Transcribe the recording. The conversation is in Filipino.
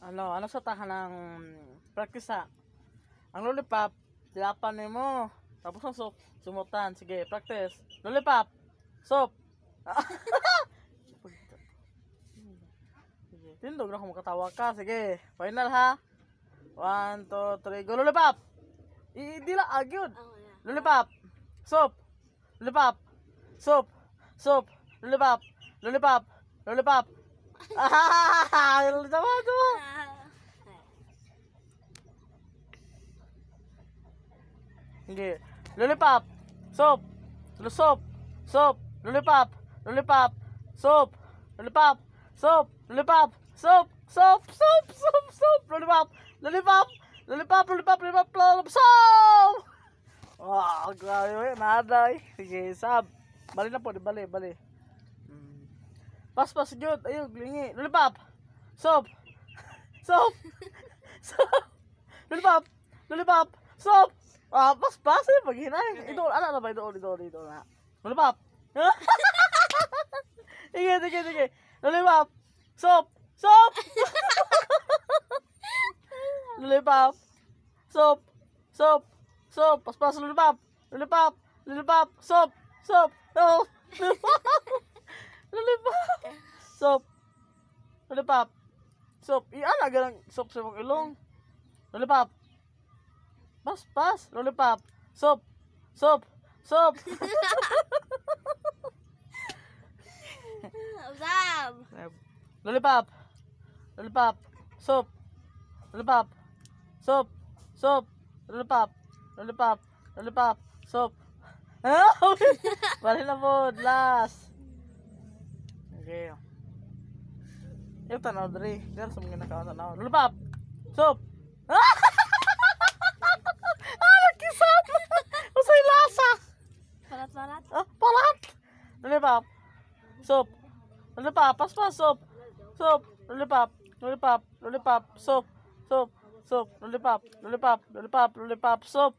Ano sa tahan ng practice ha? Ang lollipop, tilapan mo. Tapos ang soap, sumutan. Sige, practice. Lollipop, soap. Sige, tindog na kung makatawa ka. Sige, final ha. 1, 2, 3, go lollipop. Hindi lang agyod. Lollipop, soap. Lollipop, soap. Soap, lollipop. Lollipop, lollipop. Tama. Hindi. Lollipop. Soap. Soap. Soap. Lollipop. Lollipop. Soap. Lollipop. Soap. Lollipop. Soap. Soap. Soap. Soap. Soap. Lollipop. Lollipop. Lollipop. Lollipop. Lollipop. Soap. Wow, grabe. Naday. Sige, sab. Bali na po. Bali. Pas. Good. Ayun, glingi. Lollipop. Soap. Soap. Soap. Lollipop. Lollipop. Soap. Pas eh, paghinay. Idol, ano na ba? Idol na. Lollipop. Sige. Lollipop. Soap. Lollipop. Soap. Pas. Lollipop. Soap. Oh. Lollipop. Soap. Lollipop. Soap. Iyan na ganang soap sa mong ilong. Lollipop. Pas. Lollipop. Soap. Usap. Lollipop. Soap. Lollipop. Soap. Bali na po. Last. Okay. Yung tanaw dali. Dali sa mga nakaon tanaw. Lollipop. Soap. Nakisap. Usay lasa. Palat. Palat. Lollipop. Soap. Lollipop. Pas. Soap. Lollipop. Soap. Lollipop. Soap.